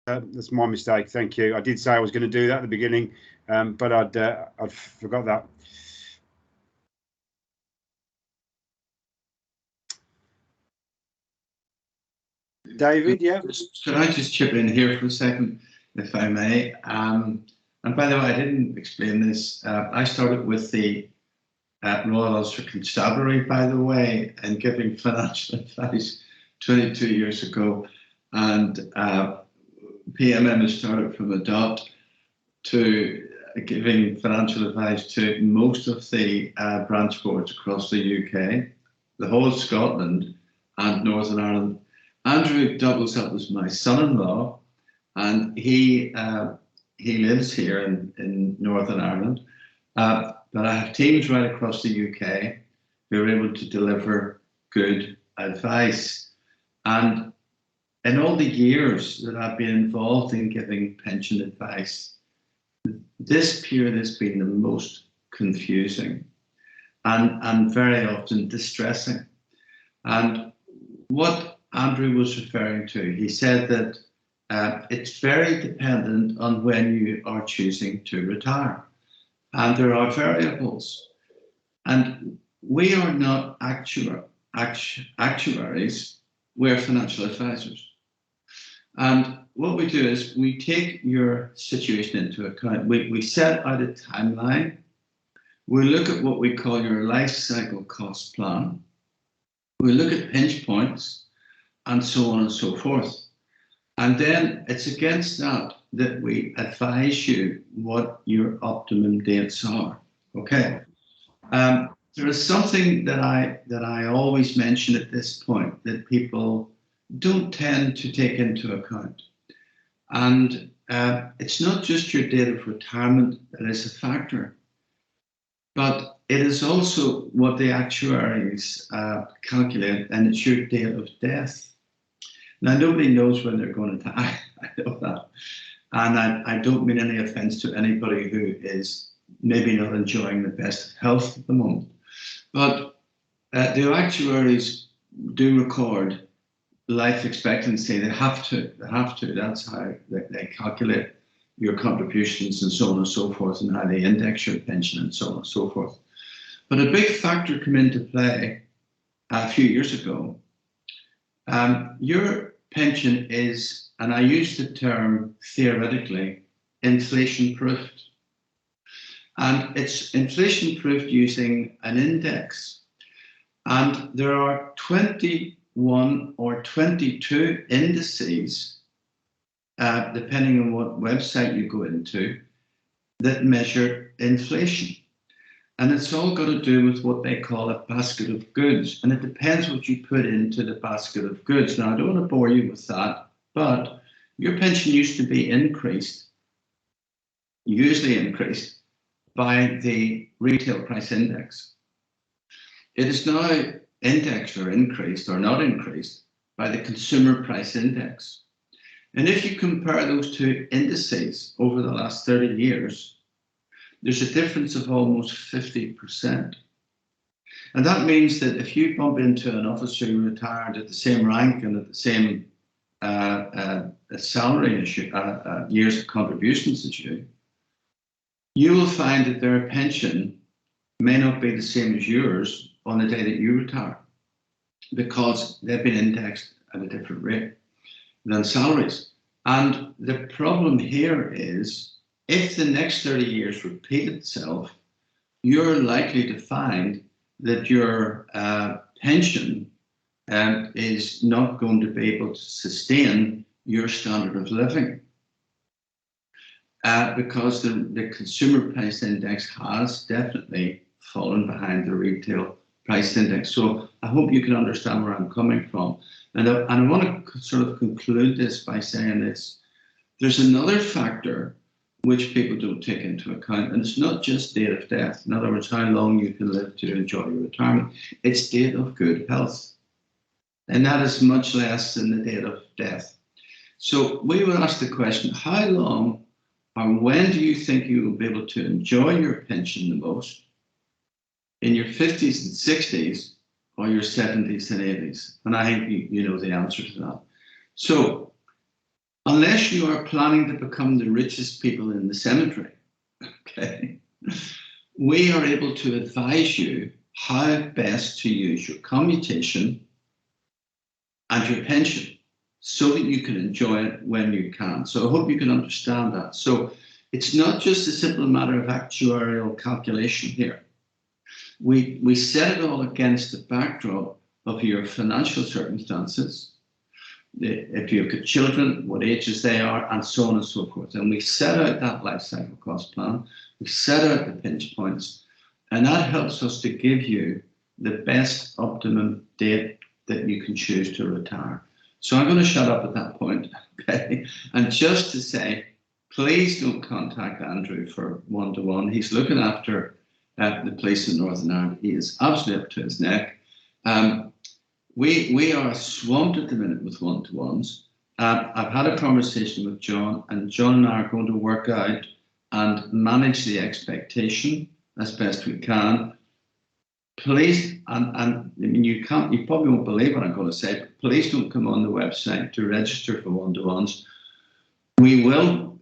That's my mistake. Thank you. I did say I was going to do that at the beginning, but I'd forgot that. David, yeah. Could I just chip in here for a second, if I may? And by the way, I didn't explain this. I started with the Royal Ulster Constabulary, by the way, and giving financial advice 22 years ago. And PMM has started from a dot to giving financial advice to most of the branch boards across the UK, the whole of Scotland and Northern Ireland. Andrew doubles up as my son-in-law, and he lives here in Northern Ireland. But I have teams right across the UK who are able to deliver good advice. And in all the years that I've been involved in giving pension advice, this period has been the most confusing and very often distressing. And what Andrew was referring to, he said that it's very dependent on when you are choosing to retire. And there are variables. And we are not actuaries, we're financial advisors. And what we do is we take your situation into account. We set out a timeline. We look at what we call your life cycle cost plan. We look at pinch points and so on and so forth. And then it's against that we advise you what your optimum dates are. Okay. There is something that I always mention at this point that people don't tend to take into account. And it's not just your date of retirement that is a factor, but it is also what the actuaries calculate, and it's your date of death. Now, nobody knows when they're going to die. I know that. And I don't mean any offense to anybody who is maybe not enjoying the best of health at the moment. But the actuaries do record life expectancy. They have to. That's how they calculate your contributions and so on and so forth, and how they index your pension and so on and so forth. But a big factor came into play a few years ago. Your pension is, and I use the term theoretically, inflation-proofed. And it's inflation-proofed using an index. And there are 21 or 22 indices, depending on what website you go into, that measure inflation. And it's all got to do with what they call a basket of goods. And it depends what you put into the basket of goods. Now, I don't want to bore you with that, but your pension used to be increased, usually increased, by the retail price index. It is now indexed or increased or not increased by the consumer price index. And if you compare those two indices over the last 30 years, there's a difference of almost 50%. And that means that if you bump into an officer who retired at the same rank and at the same salary issue, years of contributions as you will find that their pension may not be the same as yours on the day that you retire, because they've been indexed at a different rate than salaries. And the problem here is, if the next 30 years repeat itself, you're likely to find that your pension is not going to be able to sustain your standard of living. Because the consumer price index has definitely fallen behind the retail price index. So I hope you can understand where I'm coming from. And I want to sort of conclude this by saying this. There's another factor which people don't take into account, and it's not just date of death. In other words, how long you can live to enjoy your retirement. It's date of good health. And that is much less than the date of death. So we will ask the question, how long or when do you think you will be able to enjoy your pension the most? In your 50s and 60s or your 70s and 80s? And I think you know the answer to that. So unless you are planning to become the richest people in the cemetery, okay, we are able to advise you how best to use your commutation and your pension so that you can enjoy it when you can. So I hope you can understand that. So it's not just a simple matter of actuarial calculation here. We set it all against the backdrop of your financial circumstances, if you've got children, what ages they are, and so on and so forth. And we set out that life cycle cost plan, we set out the pinch points, and that helps us to give you the best optimum date that you can choose to retire. So I'm going to shut up at that point, okay? And just to say, please don't contact Andrew for one-to-one. He's looking after the police in Northern Ireland. He is absolutely up to his neck. We are swamped at the minute with one-to-ones. I've had a conversation with John, and John and I are going to work out and manage the expectation as best we can. Please, and I mean, you probably won't believe what I'm going to say, but please don't come on the website to register for one-to-ones. We will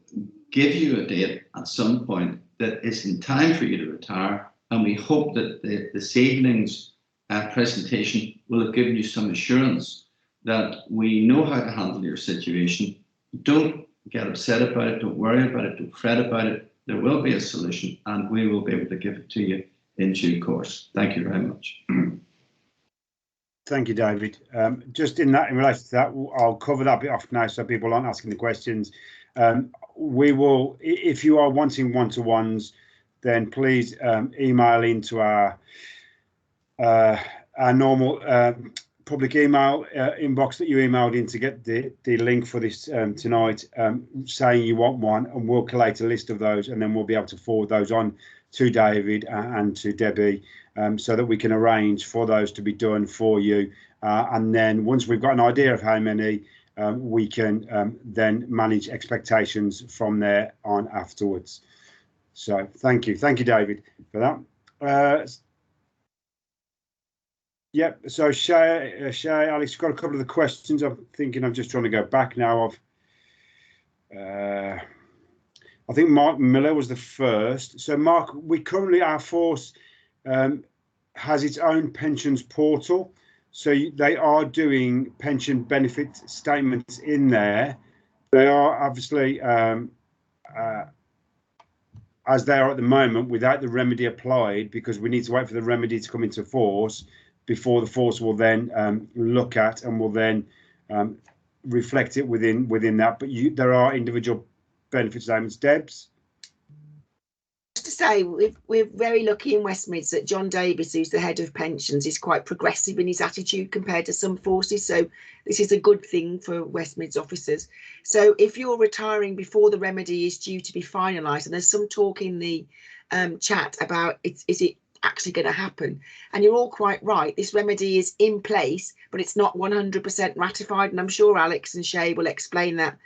give you a date at some point that is in time for you to retire, and we hope that this evening's presentation will have given you some assurance that we know how to handle your situation. Don't get upset about it, don't worry about it, don't fret about it. There will be a solution, and we will be able to give it to you in due course. Thank you very much. Thank you, David. Just in relation to that, I'll cover that bit off now so people aren't asking the questions. We will, if you are wanting one-to-ones, then please email into our normal public email inbox that you emailed in to get the link for this tonight, saying you want one, and we'll collate a list of those, and then we'll be able to forward those on to David and to Debbie, so that we can arrange for those to be done for you. And then once we've got an idea of how many, we can then manage expectations from there on afterwards. So thank you, David, for that. Yep. So Shay, Alex, got a couple of the questions. I'm thinking, I'm just trying to go back now. I think Mark Miller was the first. So Mark, our force has its own pensions portal. So they are doing pension benefit statements in there. They are obviously, as they are at the moment, without the remedy applied, because we need to wait for the remedy to come into force before the force will then look at and will then reflect it within that. But there are individual benefit statements. Debs? Just to say, we're very lucky in West Mids that John Davis, who's the head of pensions, is quite progressive in his attitude compared to some forces. So this is a good thing for West Mids officers. So if you're retiring before the remedy is due to be finalised, and there's some talk in the chat about is it actually going to happen, and you're all quite right, this remedy is in place, but it's not 100% ratified, and I'm sure Alex and Shay will explain that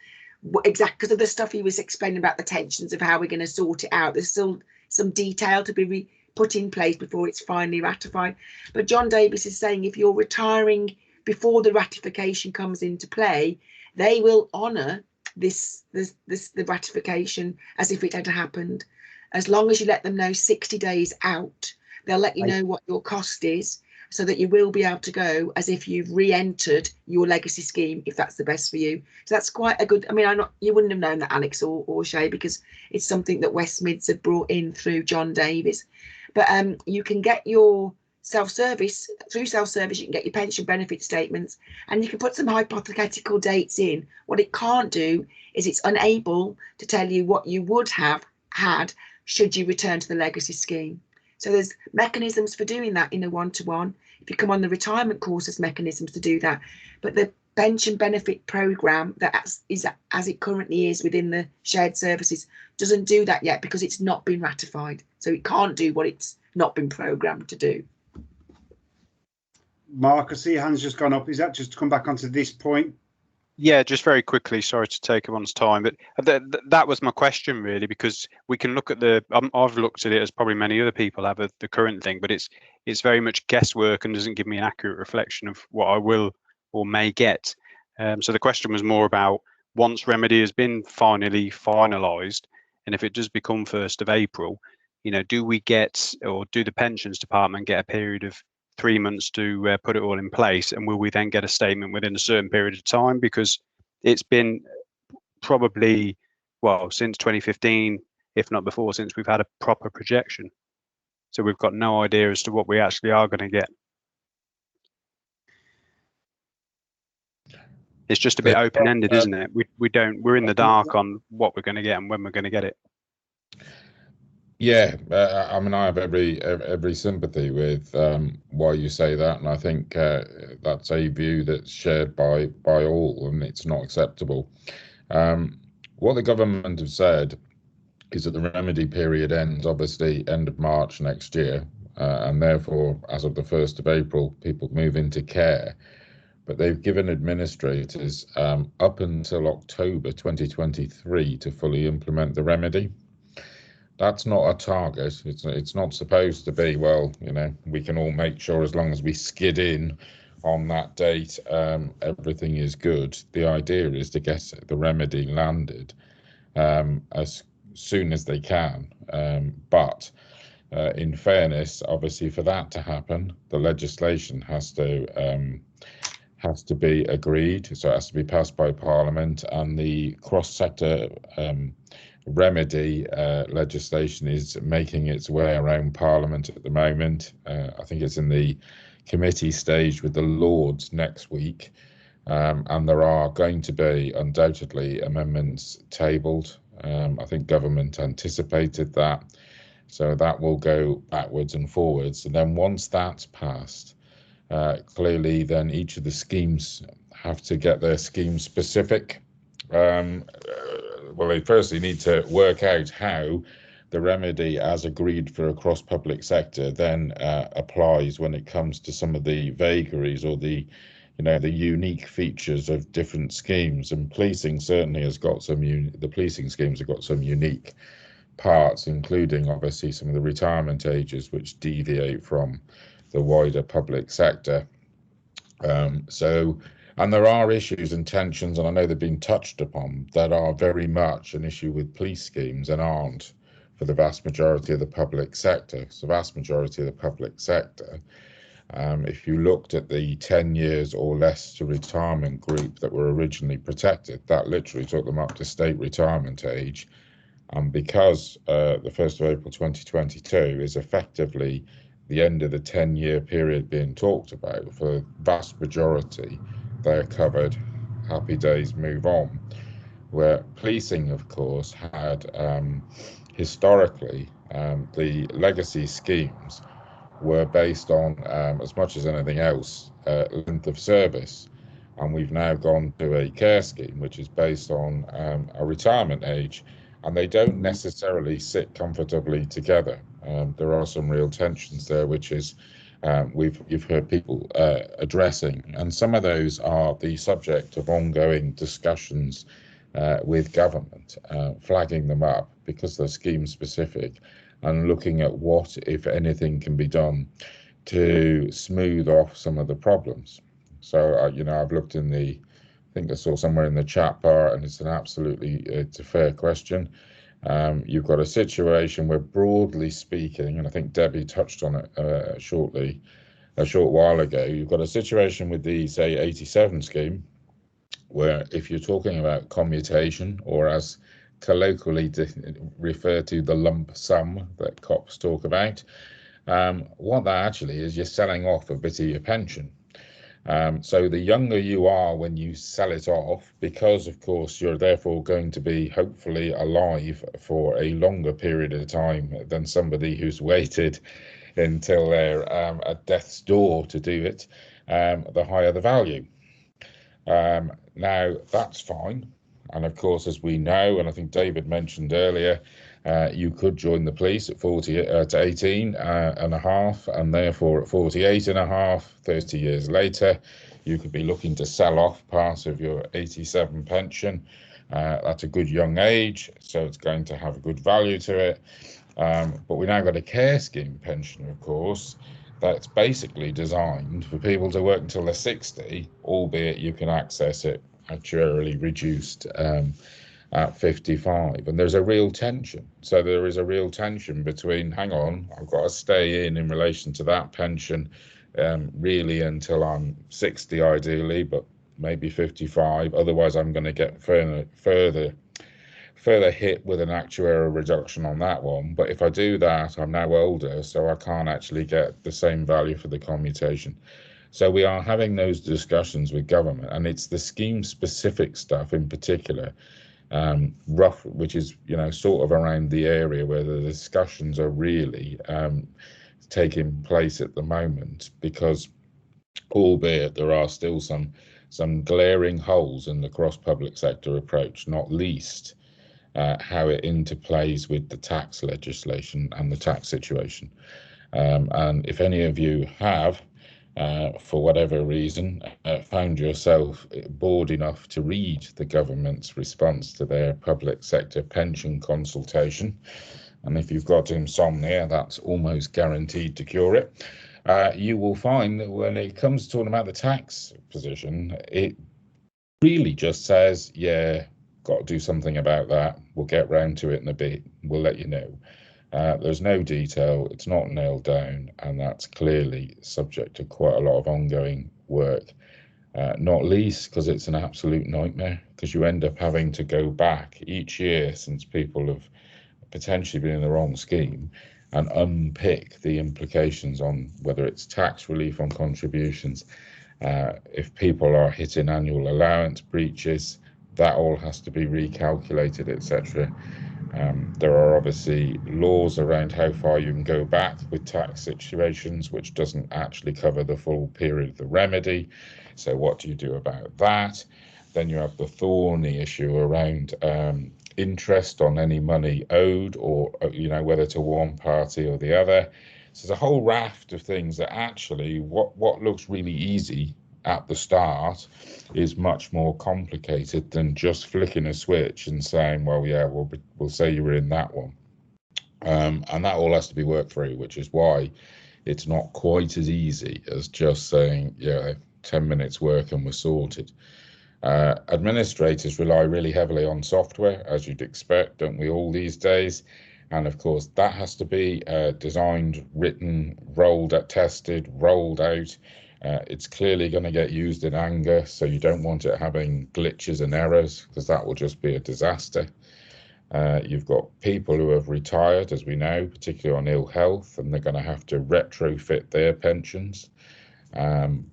exactly because of the stuff he was explaining about the tensions of how we're going to sort it out. There's still some detail to be put in place before it's finally ratified. But John Davis is saying if you're retiring before the ratification comes into play, they will honour the ratification as if it had happened. As long as you let them know 60 days out, they'll let you know what your cost is, so that you will be able to go as if you've re-entered your legacy scheme, if that's the best for you. So that's quite a good, I mean, you wouldn't have known that, Alex or Shay, because it's something that West Mids have brought in through John Davis. But you can get your self-service, through self-service, you can get your pension benefit statements, and you can put some hypothetical dates in. What it can't do is it's unable to tell you what you would have had should you return to the legacy scheme. So there's mechanisms for doing that in a one-to-one. If you come on the retirement course, there's mechanisms to do that. But the pension benefit programme that is as it currently is within the shared services doesn't do that yet because it's not been ratified. So it can't do what it's not been programmed to do. Mark, I see your hand's just gone up. Is that just to come back onto this point? Yeah, just very quickly, sorry to take everyone's time, but that was my question really, because we can look at I've looked at it as probably many other people have at the current thing, but it's very much guesswork and doesn't give me an accurate reflection of what I will or may get. So the question was more about once remedy has been finally finalised, and if it does become 1st of April, you know, do we get, or do the pensions department get a period of 3 months to put it all in place, and will we then get a statement within a certain period of time? Because it's been probably, well, since 2015, if not before, since we've had a proper projection. So we've got no idea as to what we actually are going to get. It's just a bit open-ended, isn't it? We're in the dark on what we're going to get and when we're going to get it. Yeah, I mean, I have every sympathy with why you say that, and I think that's a view that's shared by all, and it's not acceptable. What the government have said is that the remedy period ends, obviously, end of March next year, and therefore, as of the 1st of April, people move into care. But they've given administrators up until October 2023 to fully implement the remedy. That's not a target. It's not supposed to be, well, you know, we can all make sure as long as we skid in on that date, everything is good. The idea is to get the remedy landed as soon as they can. But in fairness, obviously, for that to happen, the legislation has to be agreed, so it has to be passed by Parliament, and the cross-sector remedy legislation is making its way around Parliament at the moment. I think it's in the committee stage with the Lords next week, and there are going to be undoubtedly amendments tabled. I think government anticipated that, so that will go backwards and forwards, and then once that's passed, clearly then each of the schemes have to get their scheme specific. Well, they firstly need to work out how the remedy as agreed for across public sector then applies when it comes to some of the vagaries or the, you know, the unique features of different schemes. And policing certainly has got some, the policing schemes have got some unique parts, including obviously some of the retirement ages which deviate from the wider public sector. And there are issues and tensions, and I know they've been touched upon, that are very much an issue with police schemes and aren't for the vast majority of the public sector. So vast majority of the public sector, if you looked at the 10 years or less to retirement group that were originally protected, that literally took them up to state retirement age. And because the 1st of April 2022 is effectively the end of the 10-year period being talked about, for the vast majority, they're covered. Happy days, move on. Where policing, of course, had historically the legacy schemes were based on, as much as anything else, length of service. And we've now gone to a care scheme, which is based on a retirement age. And they don't necessarily sit comfortably together. There are some real tensions there, which is you've heard people addressing, and some of those are the subject of ongoing discussions with government, flagging them up because they're scheme specific, and looking at what, if anything, can be done to smooth off some of the problems. So you know, I've looked in the, I think I saw somewhere in the chat bar, and it's it's a fair question. You've got a situation where, broadly speaking, and I think Debbie touched on it a short while ago, you've got a situation with the, say, 87 scheme, where if you're talking about commutation, or as colloquially referred to, the lump sum that cops talk about, what that actually is, you're selling off a bit of your pension. So the younger you are when you sell it off, because of course you're therefore going to be hopefully alive for a longer period of time than somebody who's waited until they're at death's door to do it, the higher the value. Now that's fine, and of course, as we know, and I think David mentioned earlier, you could join the police at 18 and a half, and therefore at 48 and a half, 30 years later, you could be looking to sell off part of your 87 pension. That's a good young age, so it's going to have a good value to it. But we now got a care scheme pension, of course, that's basically designed for people to work until they're 60, albeit you can access it actuarially reduced at 55, and there's a real tension. So there is a real tension between, hang on, I've got to stay in relation to that pension really until I'm 60 ideally, but maybe 55, otherwise I'm going to get further hit with an actuarial reduction on that one. But if I do that, I'm now older, so I can't actually get the same value for the commutation. So we are having those discussions with government, and it's the scheme specific stuff in particular, which is, you know, sort of around the area where the discussions are really taking place at the moment, because albeit there are still some glaring holes in the cross public sector approach, not least how it interplays with the tax legislation and the tax situation. And if any of you have, for whatever reason, found yourself bored enough to read the government's response to their public sector pension consultation, and if you've got insomnia, that's almost guaranteed to cure it, you will find that when it comes to talking about the tax position, it really just says, yeah, got to do something about that. We'll get round to it in a bit. We'll let you know. There's no detail. It's not nailed down, and that's clearly subject to quite a lot of ongoing work, not least because it's an absolute nightmare, because you end up having to go back each year since people have potentially been in the wrong scheme and unpick the implications on whether it's tax relief on contributions, if people are hitting annual allowance breaches, that all has to be recalculated, etc. There are obviously laws around how far you can go back with tax situations, which doesn't actually cover the full period of the remedy. So what do you do about that? Then you have the thorny issue around interest on any money owed, or, you know, whether to one party or the other. So there's a whole raft of things that actually what looks really easy at the start is much more complicated than just flicking a switch and saying, well, yeah, we'll say you were in that one. And that all has to be worked through, which is why it's not quite as easy as just saying, yeah, 10 minutes work and we're sorted. Administrators rely really heavily on software, as you'd expect, don't we all these days? And of course, that has to be designed, written, tested, rolled out. It's clearly going to get used in anger, so you don't want it having glitches and errors, because that will just be a disaster. You've got people who have retired, as we know, particularly on ill health, and they're going to have to retrofit their pensions.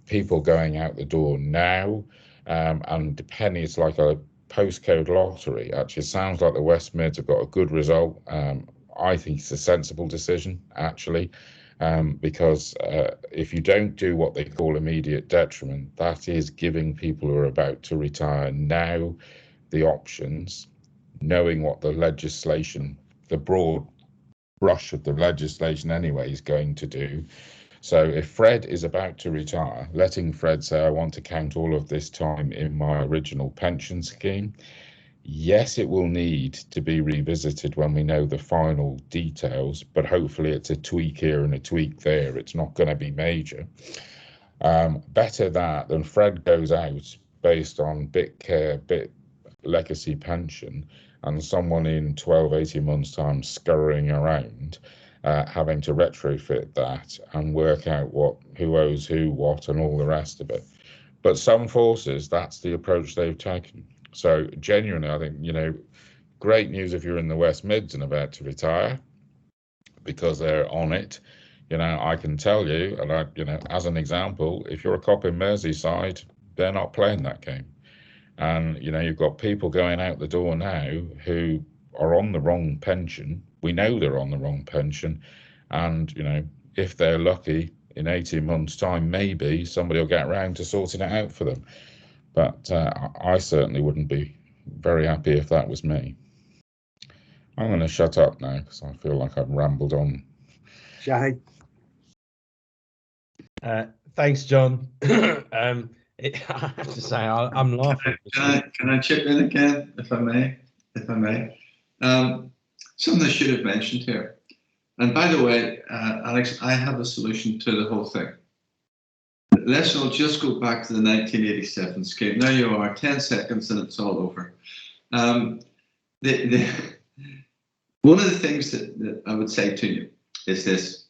People going out the door now, and depending, it's like a postcode lottery. Actually, it sounds like the West Mids have got a good result. I think it's a sensible decision, actually, because if you don't do what they call immediate detriment, that is giving people who are about to retire now the options, knowing what the legislation, the broad brush of the legislation anyway, is going to do. So if Fred is about to retire, letting Fred say, I want to count all of this time in my original pension scheme, yes, it will need to be revisited when we know the final details, but hopefully it's a tweak here and a tweak there. It's not going to be major. Better that than Fred goes out based on bit care, bit legacy pension, and someone in 12, 18 months' time scurrying around, having to retrofit that and work out who owes who what and all the rest of it. But some forces, that's the approach they've taken. So genuinely, I think, you know, great news if you're in the West Mids and about to retire, because they're on it. You know, I can tell you, and you know, as an example, if you're a cop in Merseyside, they're not playing that game. And, you know, you've got people going out the door now who are on the wrong pension. We know they're on the wrong pension. And, you know, if they're lucky, in 18 months' time, maybe somebody will get around to sorting it out for them. But I certainly wouldn't be very happy if that was me. I'm going to shut up now because I feel like I've rambled on. Shahid? Thanks, John. I have to say, I'm laughing. Can I chip in again, if I may? Something I should have mentioned here. And by the way, Alex, I have a solution to the whole thing. let's all just go back to the 1987 scheme. There you are, 10 seconds and it's all over. One of the things that I would say to you is this.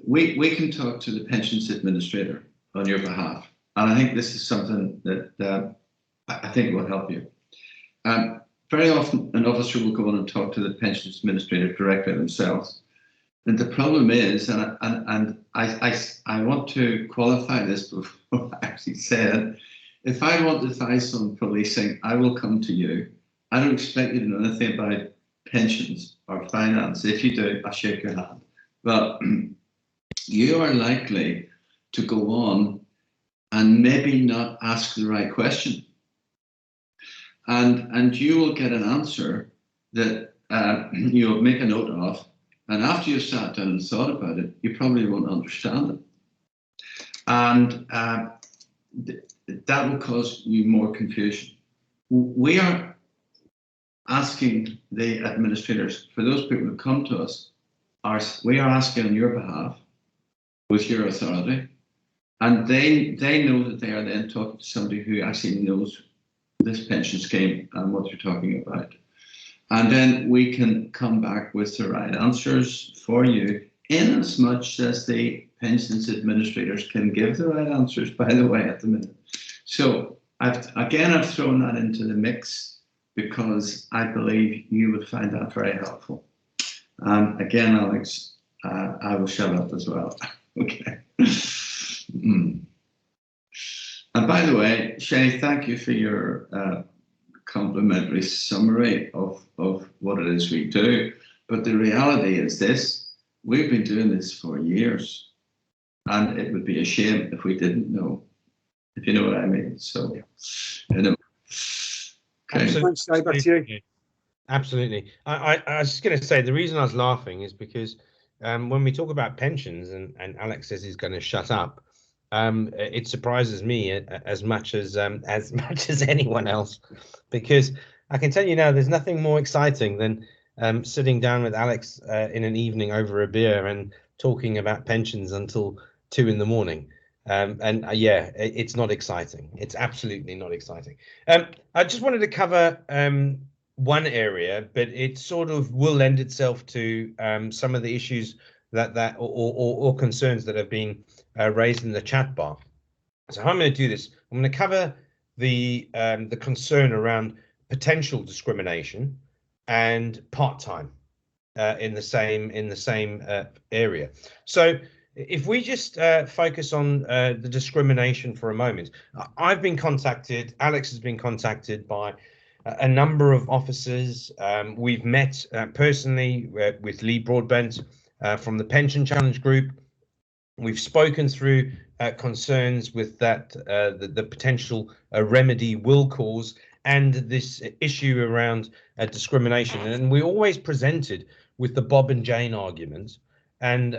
We can talk to the pensions administrator on your behalf. And I think this is something that I think will help you. Very often an officer will go on and talk to the pensions administrator directly themselves. And the problem is, and I want to qualify this before I actually say it, if I want advice on policing, I will come to you. I don't expect you to know anything about pensions or finance. If you do, I'll shake your hand. But you are likely to go on and maybe not ask the right question. And you will get an answer that you'll make a note of. And after you've sat down and thought about it, you probably won't understand it. And that will cause you more confusion. We are asking the administrators, for those people who come to us, we are asking on your behalf with your authority. And they know that they are then talking to somebody who actually knows this pension scheme and what you're talking about. And then we can come back with the right answers for you, in as much as the pensions administrators can give the right answers, by the way, at the minute. So I've thrown that into the mix because I believe you would find that very helpful. Again, Alex, I will shut up as well. Okay. And by the way, Shay, thank you for your complimentary summary of what it is we do. But the reality is this: we've been doing this for years, and it would be a shame if we didn't know, if you know what I mean. So, you know. Okay. Absolutely. Back to you. Absolutely. I was just going to say, the reason I was laughing is because when we talk about pensions and Alex says he's going to shut up, it surprises me as much as anyone else, because I can tell you now, there's nothing more exciting than sitting down with Alex in an evening over a beer and talking about pensions until 2 a.m. Yeah, it's not exciting. It's absolutely not exciting. I just wanted to cover one area, but it sort of will lend itself to some of the issues or concerns that have been raised in the chat bar. So how I'm going to do this, I'm going to cover the concern around potential discrimination and part-time in the same area. So if we just focus on the discrimination for a moment, I've been contacted, Alex has been contacted by a number of officers. We've met personally with Lee Broadbent from the Pension Challenge Group. We've spoken through concerns with that the potential remedy will cause, and this issue around discrimination. And we always presented with the Bob and Jane argument, and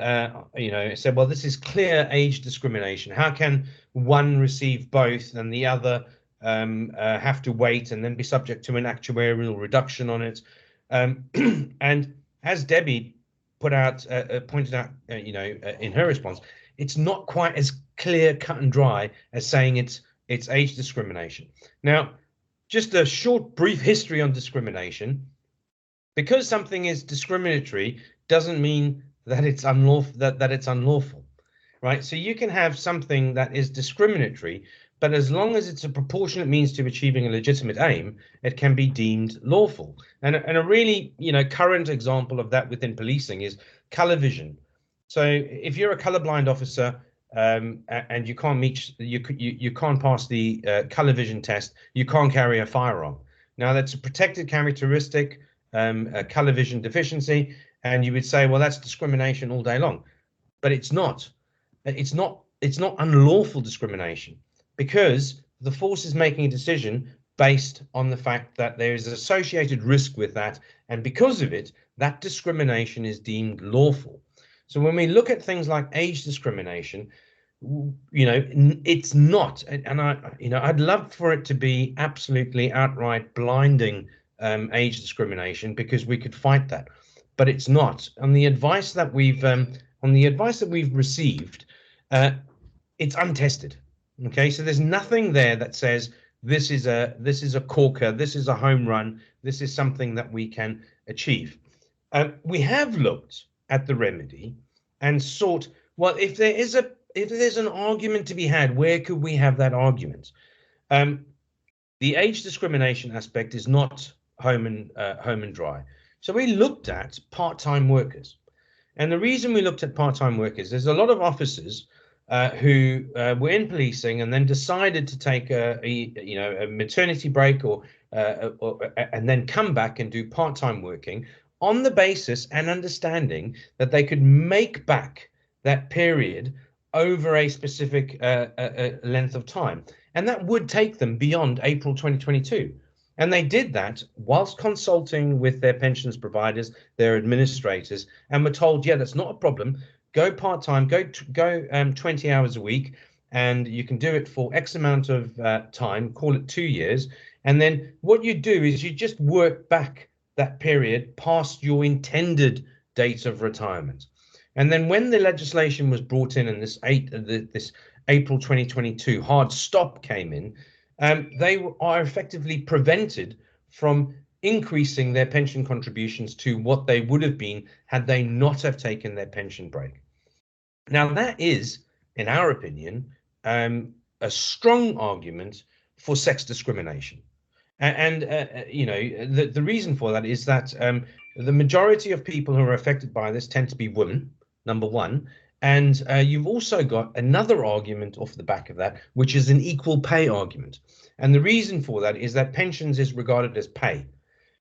said, well, this is clear age discrimination. How can one receive both and the other have to wait and then be subject to an actuarial reduction on it? And as Debbie pointed out, in her response, it's not quite as clear, cut and dry as saying it's age discrimination. Now, just a short, brief history on discrimination. Because something is discriminatory doesn't mean that it's unlawful. That it's unlawful, right? So you can have something that is discriminatory, but as long as it's a proportionate means to achieving a legitimate aim, it can be deemed lawful. And a really, current example of that within policing is colour vision. So if you're a colourblind officer and you can't you can't pass the colour vision test, you can't carry a firearm. Now that's a protected characteristic, a colour vision deficiency, and you would say, well, that's discrimination all day long, but it's not. It's not unlawful discrimination, because the force is making a decision based on the fact that there is an associated risk with that, and because of it, that discrimination is deemed lawful. So when we look at things like age discrimination, it's not, and I'd love for it to be absolutely outright blinding age discrimination, because we could fight that, but it's not. On the advice that we've received, it's untested. Okay, so there's nothing there that says this is a corker, this is a home run, this is something that we can achieve. We have looked at the remedy and sought, well, if there's an argument to be had, where could we have that argument? The age discrimination aspect is not home and dry. So we looked at part-time workers. And the reason we looked at part-time workers, there's a lot of officers who were in policing and then decided to take a maternity break and then come back and do part-time working on the basis and understanding that they could make back that period over a specific length of time. And that would take them beyond April 2022. And they did that whilst consulting with their pensions providers, their administrators, and were told, yeah, that's not a problem. Go part-time, go 20 hours a week, and you can do it for X amount of time, call it 2 years. And then what you do is you just work back that period past your intended date of retirement. And then when the legislation was brought in and this April 2022 hard stop came in, they are effectively prevented from increasing their pension contributions to what they would have been had they not have taken their pension break. Now, that is, in our opinion, a strong argument for sex discrimination. And the reason for that is that the majority of people who are affected by this tend to be women, number one. And you've also got another argument off the back of that, which is an equal pay argument. And the reason for that is that pensions is regarded as pay.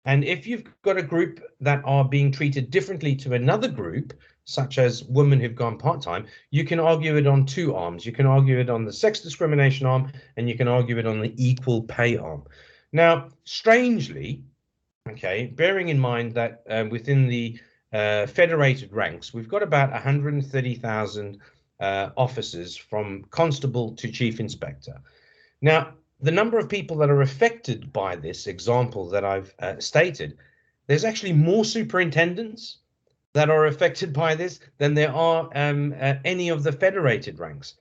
And if you've got a group that are being treated differently to another group, such as women who've gone part-time, you can argue it on two arms. You can argue it on the sex discrimination arm, and you can argue it on the equal pay arm. Now, strangely, okay, bearing in mind that within the federated ranks, we've got about 130,000 officers from constable to chief inspector. Now, the number of people that are affected by this example that I've stated, there's actually more superintendents that are affected by this than there are any of the federated ranks.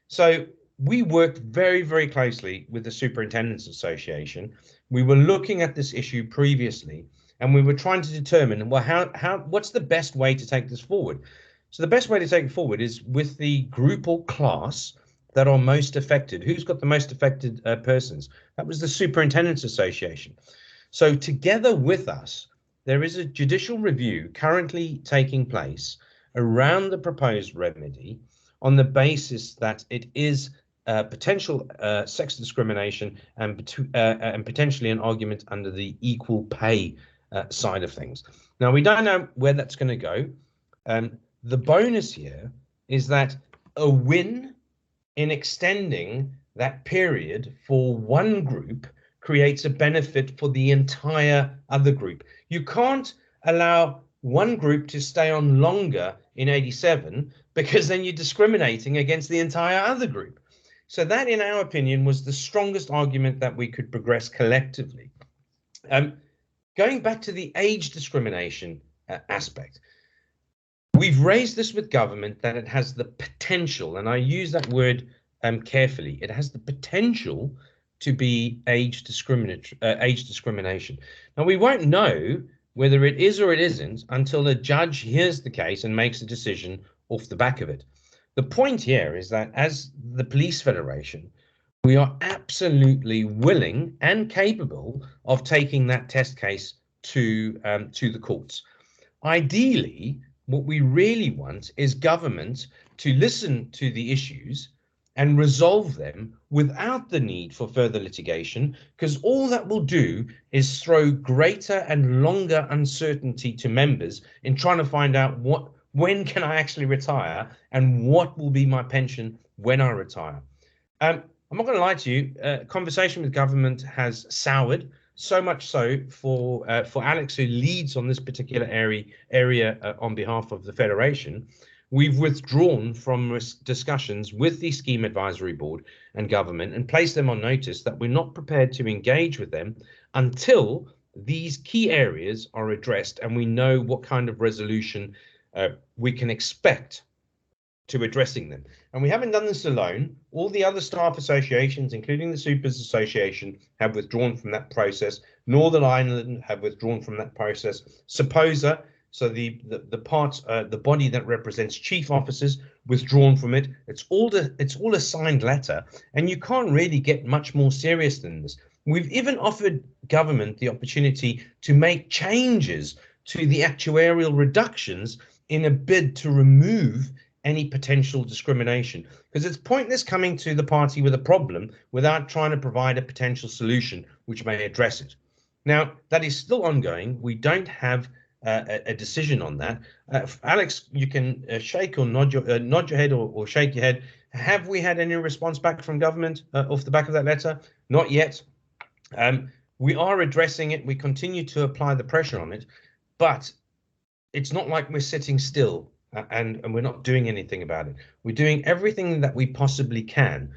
So we worked very, very closely with the Superintendents Association. We were looking at this issue previously, and we were trying to determine, well, what's the best way to take this forward? So the best way to take it forward is with the group or class that are most affected. Who's got the most affected persons? That was the Superintendents Association. So together with us, there is a judicial review currently taking place around the proposed remedy on the basis that it is potential sex discrimination and potentially an argument under the equal pay side of things. Now, we don't know where that's going to go. The bonus here is that a win in extending that period for one group creates a benefit for the entire other group. You can't allow one group to stay on longer in 87 because then you're discriminating against the entire other group. So that, in our opinion, was the strongest argument that we could progress collectively. Going back to the age discrimination aspect, we've raised this with government that it has the potential, and I use that word carefully, it has the potential to be age discrimination. Now, we won't know whether it is or it isn't until a judge hears the case and makes a decision off the back of it. The point here is that as the Police Federation, we are absolutely willing and capable of taking that test case to the courts. Ideally, what we really want is government to listen to the issues and resolve them without the need for further litigation, because all that will do is throw greater and longer uncertainty to members in trying to find out when can I actually retire and what will be my pension when I retire. I'm not going to lie to you, conversation with government has soured, so much so for Alex, who leads on this particular area on behalf of the Federation. We've withdrawn from discussions with the Scheme Advisory Board and government and placed them on notice that we're not prepared to engage with them until these key areas are addressed and we know what kind of resolution we can expect to addressing them. And we haven't done this alone. All the other staff associations, including the Supers Association, have withdrawn from that process. Northern Ireland have withdrawn from that process. SAPOSA, so the body that represents chief officers, withdrawn from it. It's all a signed letter, and you can't really get much more serious than this. We've even offered government the opportunity to make changes to the actuarial reductions in a bid to remove any potential discrimination, because it's pointless coming to the party with a problem without trying to provide a potential solution which may address it. Now, that is still ongoing. We don't have a decision on that. Alex, you can shake or nod your head or shake your head. Have we had any response back from government off the back of that letter? Not yet. We are addressing it. We continue to apply the pressure on it, but it's not like we're sitting still and we're not doing anything about it. We're doing everything that we possibly can.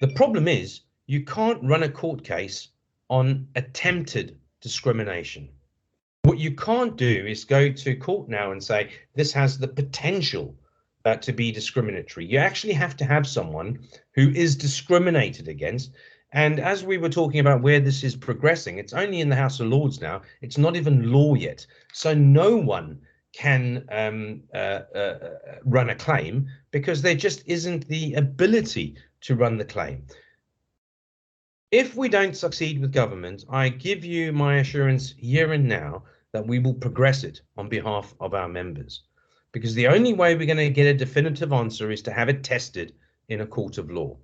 The problem is you can't run a court case on attempted discrimination. What you can't do is go to court now and say this has the potential to be discriminatory. You actually have to have someone who is discriminated against. And as we were talking about where this is progressing, it's only in the House of Lords now. It's not even law yet. So no one can run a claim because there just isn't the ability to run the claim. If we don't succeed with government, I give you my assurance here and now that we will progress it on behalf of our members, because the only way we're going to get a definitive answer is to have it tested in a court of law.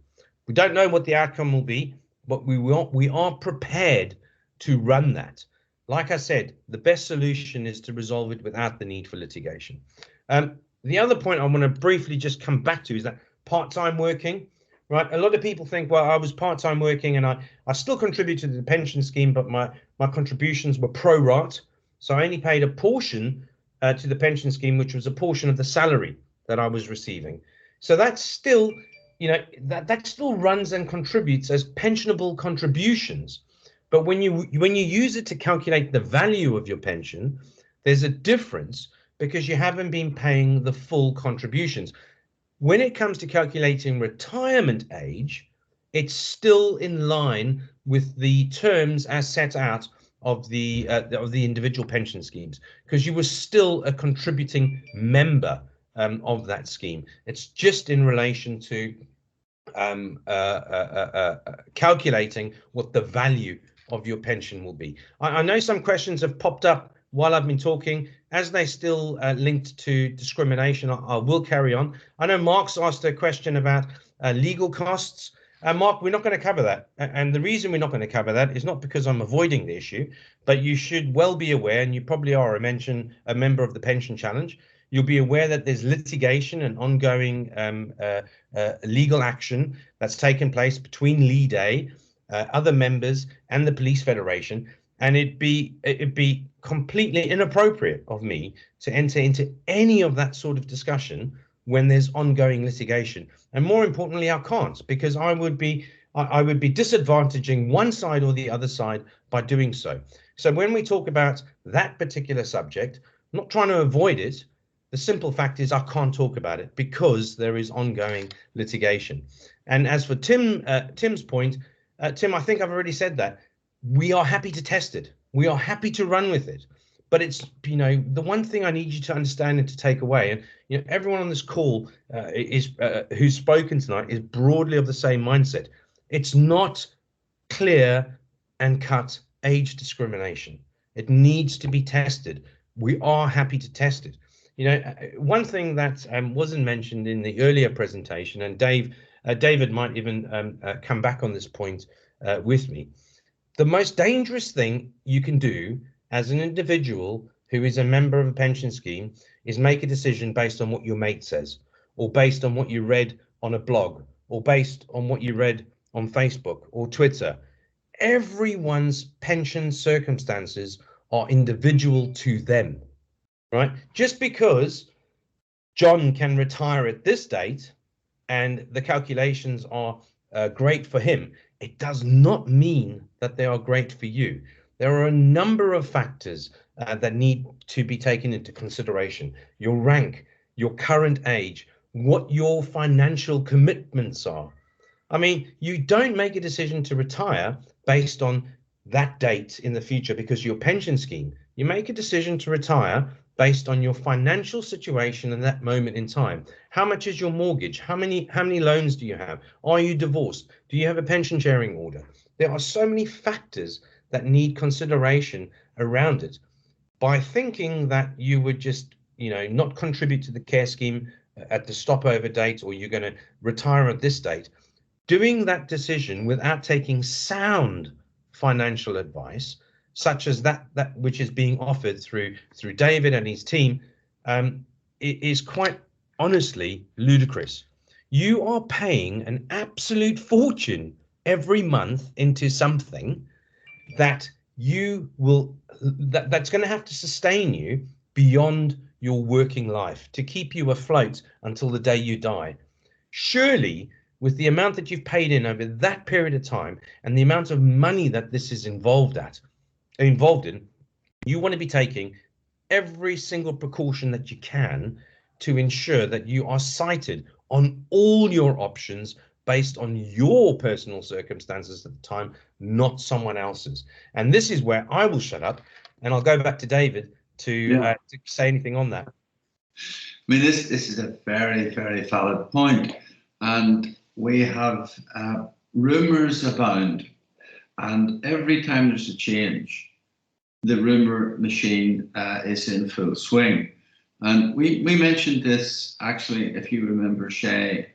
We don't know what the outcome will be, but we are prepared to run that. Like I said, the best solution is to resolve it without the need for litigation. The other point I want to briefly just come back to is that part-time working, right? A lot of people think, well, I was part-time working and I still contributed to the pension scheme, but my contributions were pro-rata. So I only paid a portion to the pension scheme, which was a portion of the salary that I was receiving. So that's still, you know, that still runs and contributes as pensionable contributions. But when you use it to calculate the value of your pension, there's a difference because you haven't been paying the full contributions. When it comes to calculating retirement age, it's still in line with the terms as set out of the individual pension schemes, because you were still a contributing member of that scheme. It's just in relation to calculating what the value of your pension will be. I know some questions have popped up while I've been talking. As they still linked to discrimination, I will carry on. I know Mark's asked a question about legal costs. Mark, we're not going to cover that. And the reason we're not going to cover that is not because I'm avoiding the issue, but you should well be aware, and you probably are a member of the Pension Challenge, you'll be aware that there's litigation and ongoing legal action that's taken place between Lead, other members, and the Police Federation. And it'd be completely inappropriate of me to enter into any of that sort of discussion when there's ongoing litigation. And more importantly, I can't, because I would be disadvantaging one side or the other side by doing so. So when we talk about that particular subject, I'm not trying to avoid it. The simple fact is I can't talk about it because there is ongoing litigation. And as for Tim's point, Tim, I think I've already said that. We are happy to test it. We are happy to run with it. But it's, you know, the one thing I need you to understand and to take away, and you know, everyone on this call who's spoken tonight is broadly of the same mindset. It's not clear and cut age discrimination. It needs to be tested. We are happy to test it. You know, one thing that wasn't mentioned in the earlier presentation, and David might even come back on this point with me. The most dangerous thing you can do as an individual who is a member of a pension scheme is make a decision based on what your mate says, or based on what you read on a blog, or based on what you read on Facebook or Twitter. Everyone's pension circumstances are individual to them, right? Just because John can retire at this date and the calculations are great for him, it does not mean that they are great for you. There are a number of factors that need to be taken into consideration. Your rank, your current age, what your financial commitments are. I mean, you don't make a decision to retire based on that date in the future because your pension scheme. You make a decision to retire based on your financial situation in that moment in time. How much is your mortgage? How many loans do you have? Are you divorced? Do you have a pension sharing order? There are so many factors that need consideration around it. By thinking that you would just, not contribute to the care scheme at the stopover date, or you're going to retire at this date, doing that decision without taking sound financial advice, such as that which is being offered through David and his team, it is quite honestly ludicrous. You are paying an absolute fortune every month into something that that's going to have to sustain you beyond your working life, to keep you afloat until the day you die. Surely, with the amount that you've paid in over that period of time and the amount of money that this is involved in, you want to be taking every single precaution that you can to ensure that you are sighted on all your options based on your personal circumstances at the time, not someone else's. And this is where I will shut up, and I'll go back to David to say anything on that. I mean, this is a very, very valid point. And we have rumours abound. And every time there's a change, the rumour machine is in full swing. And we mentioned this, actually, if you remember, Shay,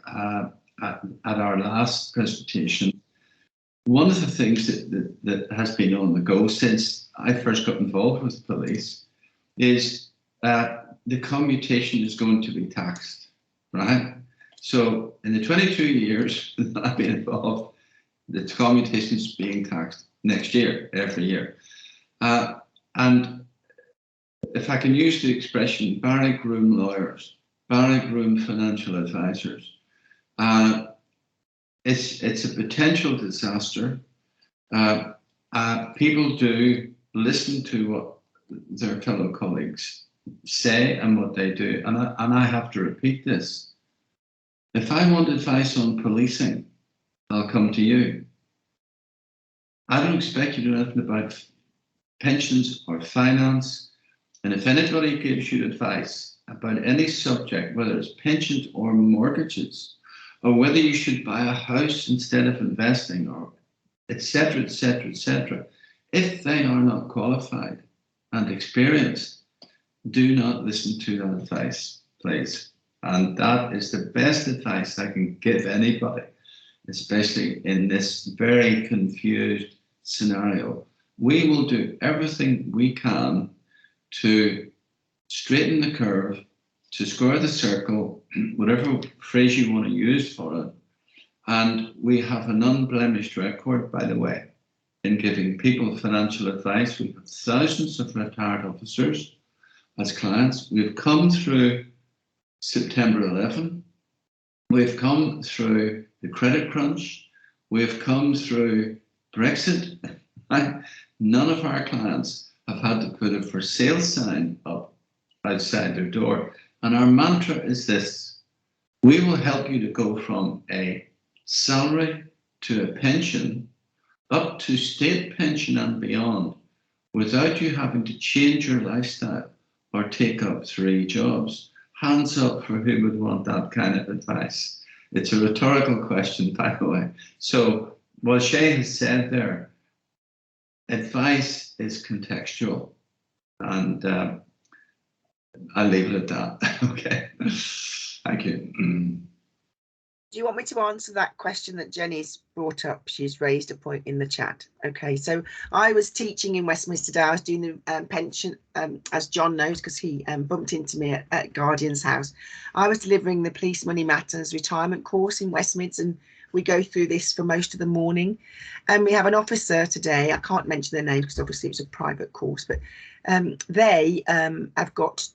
at our last presentation. One of the things that has been on the go since I first got involved with police is the commutation is going to be taxed, right? So in the 22 years that I've been involved, the commutation is being taxed next year, every year. And if I can use the expression, barrack room lawyers, barrack room financial advisors, it's a potential disaster. People do listen to what their fellow colleagues say and what they do, and I have to repeat this. If I want advice on policing, I'll come to you. I don't expect you to know anything about pensions or finance, and if anybody gives you advice about any subject, whether it's pensions or mortgages, or whether you should buy a house instead of investing, or etc., etc., etc., if they are not qualified and experienced, do not listen to that advice, please. And that is the best advice I can give anybody, especially in this very confused scenario. We will do everything we can to straighten the curve, to square the circle, whatever phrase you want to use for it. And we have an unblemished record, by the way, in giving people financial advice. We have thousands of retired officers as clients. We've come through September 11. We've come through the credit crunch. We've come through Brexit. None of our clients have had to put a for sale sign up outside their door. And our mantra is this: we will help you to go from a salary to a pension, up to state pension and beyond, without you having to change your lifestyle or take up 3 jobs. Hands up for who would want that kind of advice. It's a rhetorical question, by the way. So what Shay has said there, advice is contextual, and I'll leave it at that. Okay, thank you. Do you want me to answer that question that Jenny's brought up? She's raised a point in the chat. Okay, so I was teaching in Westminster today. I was doing the pension, as John knows, because he bumped into me at Guardian's house. I was delivering the Police Money Matters retirement course in Westminster, and we go through this for most of the morning. And we have an officer today, I can't mention their name because obviously it was a private course, but they have got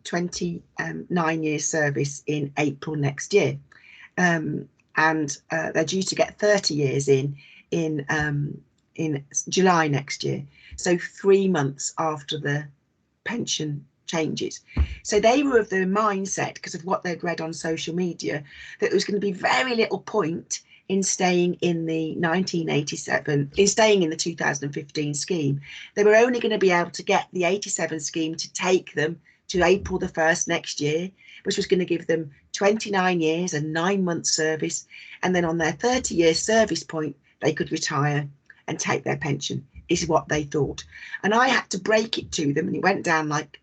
29 years service in April next year. And they're due to get 30 years in July next year. So 3 months after the pension changes. So they were of the mindset, because of what they'd read on social media, that there was going to be very little point in staying in the 2015 scheme. They were only going to be able to get the 87 scheme to take them to April the 1st next year, which was going to give them 29 years and 9 months service. And then on their 30-year service point, they could retire and take their pension, is what they thought. And I had to break it to them, and it went down like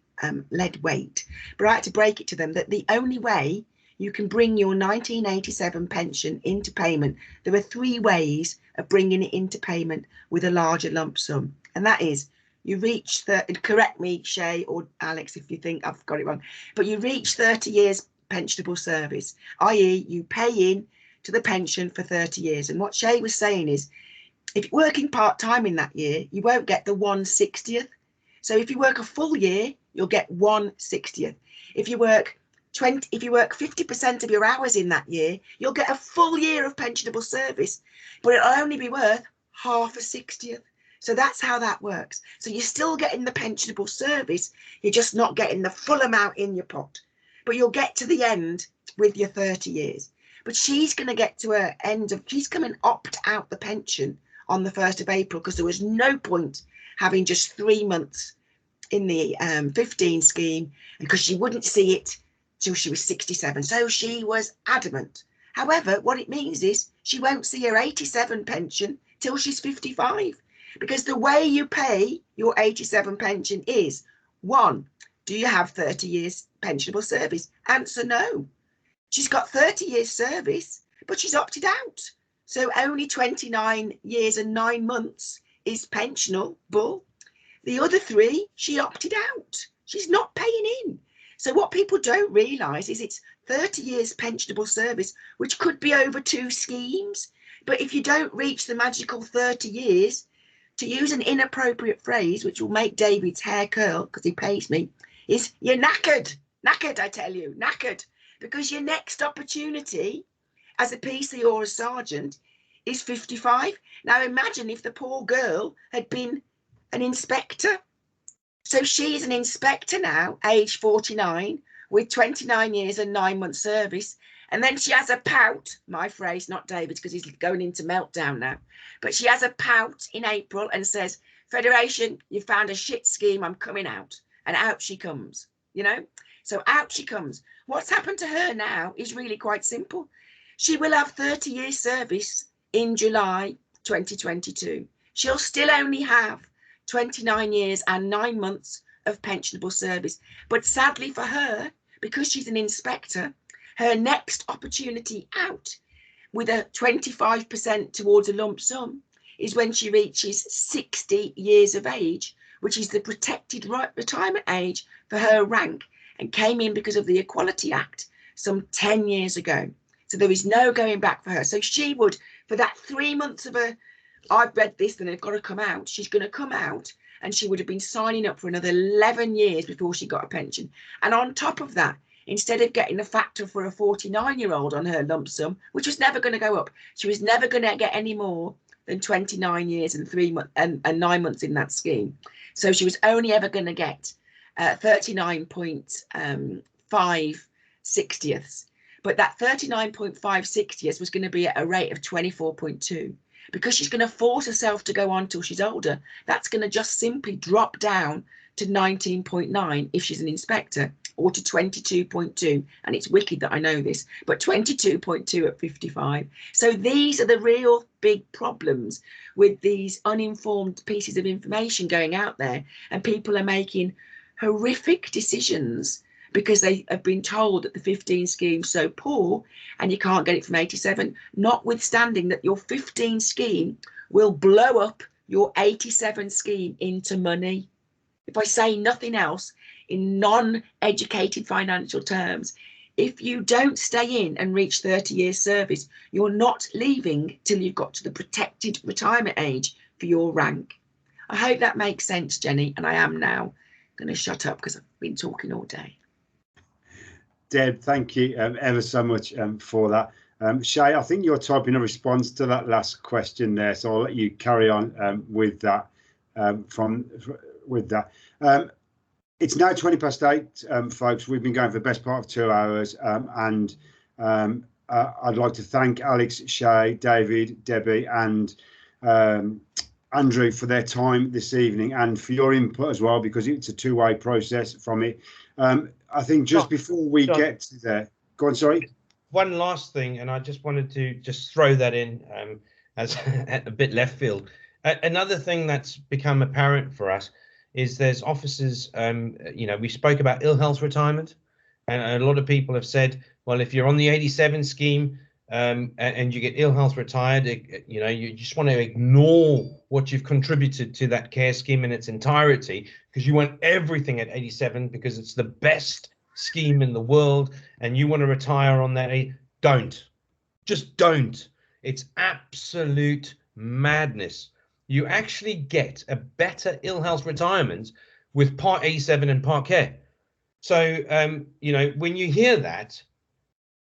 lead weight. But I had to break it to them that the only way you can bring your 1987 pension into payment, there are 3 ways of bringing it into payment with a larger lump sum. And that is, you reach correct me, Shay or Alex, if you think I've got it wrong, but you reach 30 years pensionable service, i.e. you pay in to the pension for 30 years. And what Shay was saying is, if you're working part-time in that year, you won't get the 1/60th. So if you work a full year, you'll get 1/60th. If you work 50% of your hours in that year, you'll get a full year of pensionable service, but it'll only be worth half a 60th. So that's how that works. So you're still getting the pensionable service, you're just not getting the full amount in your pot, but you'll get to the end with your 30 years. But she's going to get to her end of, she's coming opt out the pension on the 1st of April, because there was no point having just 3 months in the 15 scheme, because she wouldn't see it till she was 67. So she was adamant. However, what it means is she won't see her 87 pension till she's 55, because the way you pay your 87 pension is, 1, do you have 30 years pensionable service? Answer no. She's got 30 years service, but she's opted out. So only 29 years and 9 months is pensionable. The other 3, she opted out. She's not paying in. So what people don't realise is it's 30 years pensionable service, which could be over 2 schemes. But if you don't reach the magical 30 years, to use an inappropriate phrase, which will make David's hair curl because he pays me, is you're knackered. Knackered, I tell you, knackered. Because your next opportunity as a PC or a sergeant is 55. Now imagine if the poor girl had been an inspector. So she is an inspector now, age 49, with 29 years and 9 months service. And then she has a pout, my phrase, not David's, because he's going into meltdown now. But she has a pout in April and says, Federation, you found a shit scheme, I'm coming out. And out she comes, you know. So out she comes. What's happened to her now is really quite simple. She will have 30 years service in July 2022. She'll still only have 29 years and 9 months of pensionable service. But sadly for her, because she's an inspector, her next opportunity out with a 25% towards a lump sum is when she reaches 60 years of age, which is the protected retirement age for her rank, and came in because of the Equality Act some 10 years ago. So there is no going back for her. So she would, for that 3 months of a, I've read this and they've got to come out, she's going to come out and she would have been signing up for another 11 years before she got a pension. And on top of that, instead of getting a factor for a 49-year-old on her lump sum, which was never going to go up, she was never going to get any more than 29 years and 3 months and 9 months in that scheme. So she was only ever going to get 39.5 60ths. But that 39.5 60ths was going to be at a rate of 24.2. Because she's going to force herself to go on till she's older, that's going to just simply drop down to 19.9 if she's an inspector, or to 22.2. And it's wicked that I know this, but 22.2 at 55. So these are the real big problems with these uninformed pieces of information going out there, and people are making horrific decisions because they have been told that the 15 scheme's so poor and you can't get it from 87, notwithstanding that your 15 scheme will blow up your 87 scheme into money. If I say nothing else, in non-educated financial terms, if you don't stay in and reach 30 years service, you're not leaving till you've got to the protected retirement age for your rank. I hope that makes sense, Jenny, and I am now going to shut up because I've been talking all day. Deb, thank you ever so much for that. Shay, I think you're typing a response to that last question there, so I'll let you carry on with that. It's now 8:20, folks. We've been going for the best part of 2 hours, and I'd like to thank Alex, Shay, David, Debbie, and Andrew for their time this evening and for your input as well, because it's a two-way process from it. I think just before we get to there, go on, sorry. One last thing, and I just wanted to just throw that in as a bit left field. Another thing that's become apparent for us is there's officers, we spoke about ill health retirement, and a lot of people have said, well, if you're on the 87 scheme and you get ill health retired, you just want to ignore what you've contributed to that care scheme in its entirety because you want everything at 87 because it's the best scheme in the world and you want to retire on that. Just don't. It's absolute madness. You actually get a better ill health retirement with Part 87 and Part Care. So, when you hear that,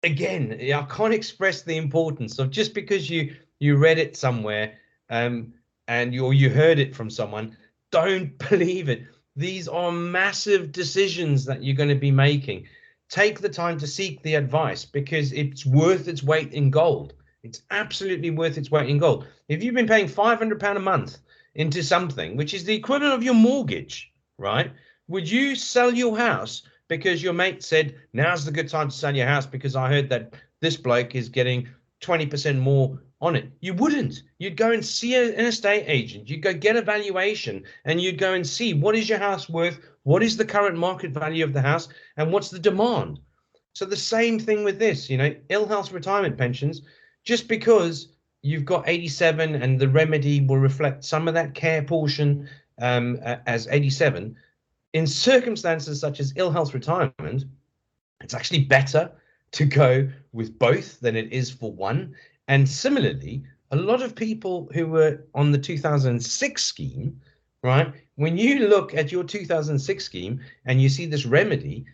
again, I can't express the importance of just because you read it somewhere or you heard it from someone, don't believe it. These are massive decisions that you're going to be making. Take the time to seek the advice because it's worth its weight in gold. It's absolutely worth its weight in gold. If you've been paying £500 a month into something, which is the equivalent of your mortgage, right? Would you sell your house because your mate said, now's the good time to sell your house because I heard that this bloke is getting 20% more on it? You wouldn't. You'd go and see an estate agent. You'd go get a valuation and you'd go and see what is your house worth, what is the current market value of the house, and what's the demand. So the same thing with this, ill health retirement pensions. Just because you've got 87 and the remedy will reflect some of that care portion as 87, in circumstances such as ill health retirement, it's actually better to go with both than it is for one. And similarly, a lot of people who were on the 2006 scheme, right, when you look at your 2006 scheme and you see this remedy,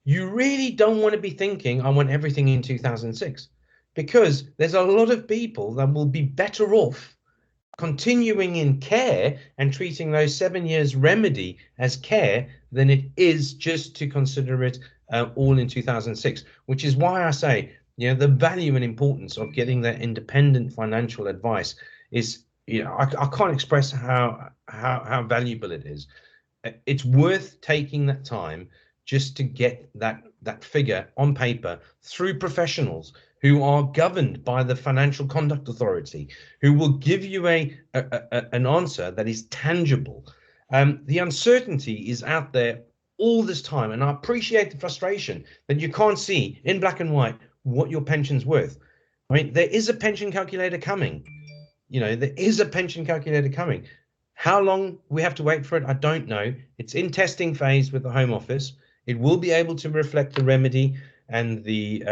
you really don't want to be thinking, I want everything in 2006. Because there's a lot of people that will be better off continuing in care and treating those 7 years remedy as care than it is just to consider it all in 2006, which is why I say, the value and importance of getting that independent financial advice is, I can't express how valuable it is. It's worth taking that time just to get that figure on paper through professionals who are governed by the Financial Conduct Authority, who will give you an answer that is tangible. The uncertainty is out there all this time, and I appreciate the frustration that you can't see in black and white what your pension's worth. I mean, there is a pension calculator coming. There is a pension calculator coming. How long we have to wait for it, I don't know. It's in testing phase with the Home Office. It will be able to reflect the remedy and the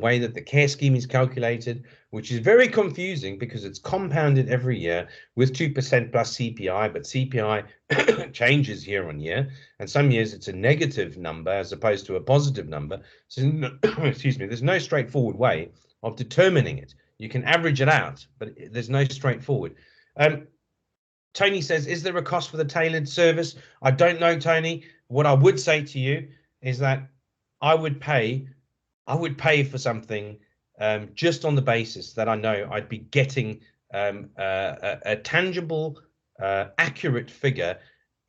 way that the care scheme is calculated, which is very confusing because it's compounded every year with 2% plus CPI, but CPI changes year on year, and some years it's a negative number as opposed to a positive number. So, excuse me, there's no straightforward way of determining it. You can average it out, but there's no straightforward. Tony says, is there a cost for the tailored service? I don't know, Tony. What I would say to you is that I would pay for something just on the basis that I know I'd be getting a tangible, accurate figure,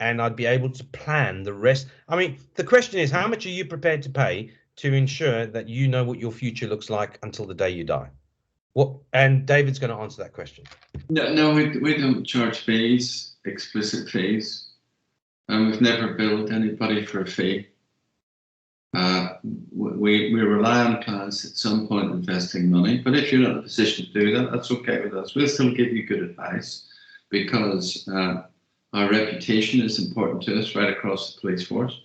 and I'd be able to plan the rest. I mean, the question is, how much are you prepared to pay to ensure that you know what your future looks like until the day you die? And David's going to answer that question. No, we don't charge fees, explicit fees, and we've never billed anybody for a fee. We rely on clients at some point investing money, but if you're not in a position to do that, that's okay with us. We'll still give you good advice because our reputation is important to us right across the police force.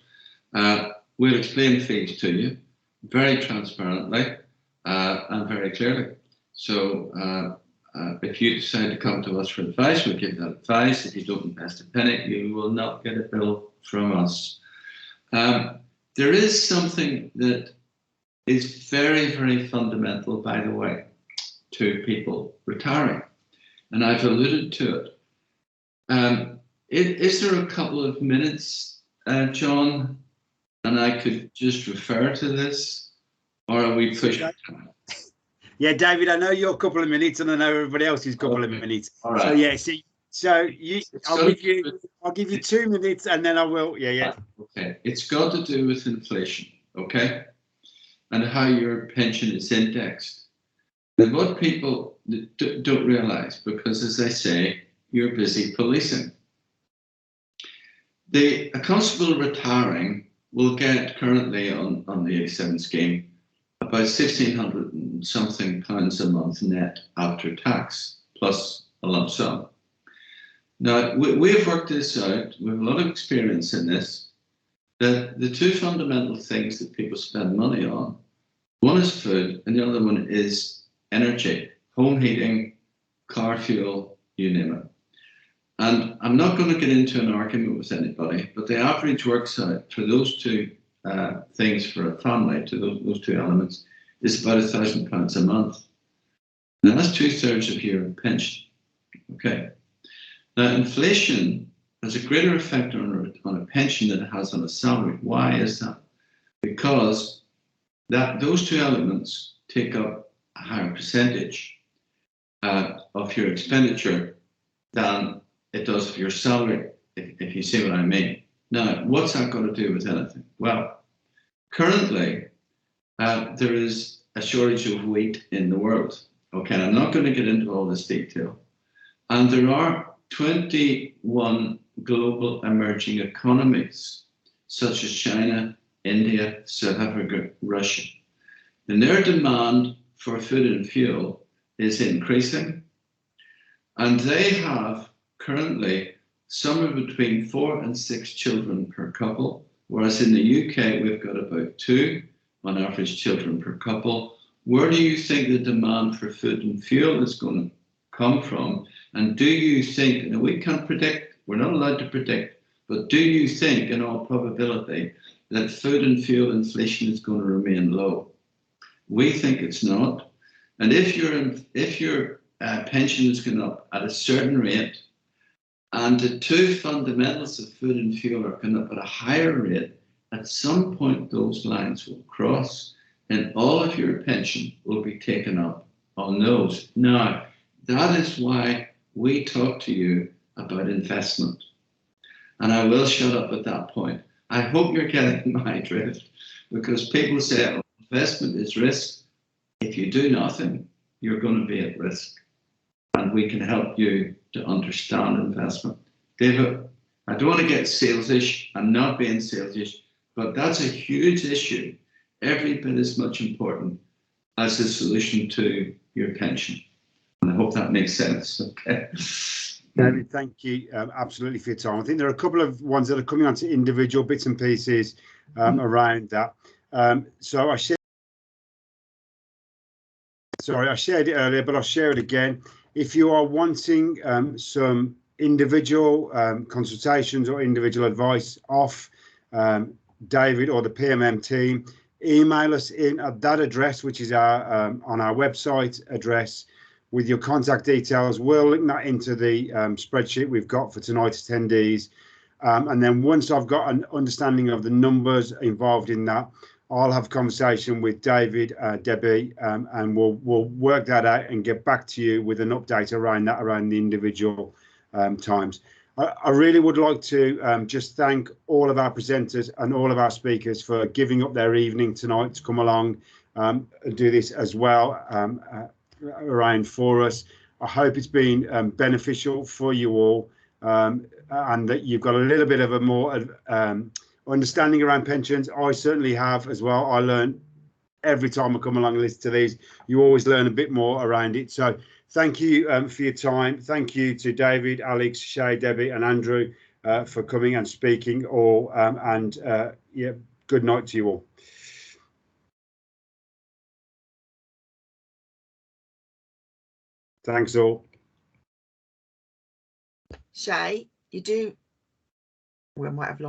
We'll explain fees to you very transparently and very clearly. So if you decide to come to us for advice, we'll give that advice. If you don't invest a penny, you will not get a bill from us. There is something that is very, very fundamental, by the way, to people retiring, and I've alluded to it. Is there a couple of minutes John, and I could just refer to this, or are we pushing? Yeah, David, I know your couple of minutes, and I know everybody else's couple of minutes. All right. So yeah, I'll give you 2 minutes, and then I will. Yeah. Okay. It's got to do with inflation, okay, and how your pension is indexed. And what people don't realise, because as I say, you're busy policing. A constable retiring will get currently on the A7 scheme about £1,600 and something pounds a month net after tax, plus a lump sum. Now, we've worked this out, we have a lot of experience in this, that the two fundamental things that people spend money on, one is food and the other one is energy, home heating, car fuel, you name it. And I'm not going to get into an argument with anybody, but the average works out for those two things for a family, to those two elements, is about £1,000 a month. Now that's 2/3 of your pension. Okay. Now inflation has a greater effect on a pension than it has on a salary. Why is that? Because those two elements take up a higher percentage of your expenditure than it does for your salary, if you see what I mean. Now, what's that got to do with anything? Well, currently, there is a shortage of wheat in the world. Okay, I'm not going to get into all this detail. And there are 21 global emerging economies, such as China, India, South Africa, Russia. And their demand for food and fuel is increasing. And they have currently somewhere between 4 and 6 children per couple, whereas in the UK we've got about 2 on average children per couple. Where do you think the demand for food and fuel is going to come from? And do you think, and we can't predict, we're not allowed to predict, but do you think in all probability that food and fuel inflation is going to remain low? We think it's not. And if your pension is going up at a certain rate, and the two fundamentals of food and fuel are going up at a higher rate, at some point those lines will cross and all of your pension will be taken up on those. Now, that is why we talk to you about investment. And I will shut up at that point. I hope you're getting my drift, because people say, oh, investment is risk. If you do nothing, you're going to be at risk. And we can help you to understand investment. David, I don't want to get salesish. I'm not being salesish, but that's a huge issue, every bit as much important as the solution to your pension. And I hope that makes sense. Okay. David, thank you absolutely for your time. I think there are a couple of ones that are coming onto individual bits and pieces around that. So I shared it earlier, but I'll share it again. If you are wanting some individual consultations or individual advice off David or the PMM team, email us in at that address, which is our on our website address, with your contact details. We'll link that into the spreadsheet we've got for tonight's attendees. And then once I've got an understanding of the numbers involved in that, I'll have a conversation with David, Debbie, and we'll work that out and get back to you with an update around that, around the individual times. I really would like to just thank all of our presenters and all of our speakers for giving up their evening tonight to come along and do this as well around for us. I hope it's been beneficial for you all, and that you've got a little bit of a more understanding around pensions. I certainly have as well. I learn every time I come along and listen to these. You always learn a bit more around it. So thank you for your time. Thank you to David, Alex, Shay, Debbie and Andrew for coming and speaking all, and yeah, good night to you all. Thanks all. Shay, you do, we might have lost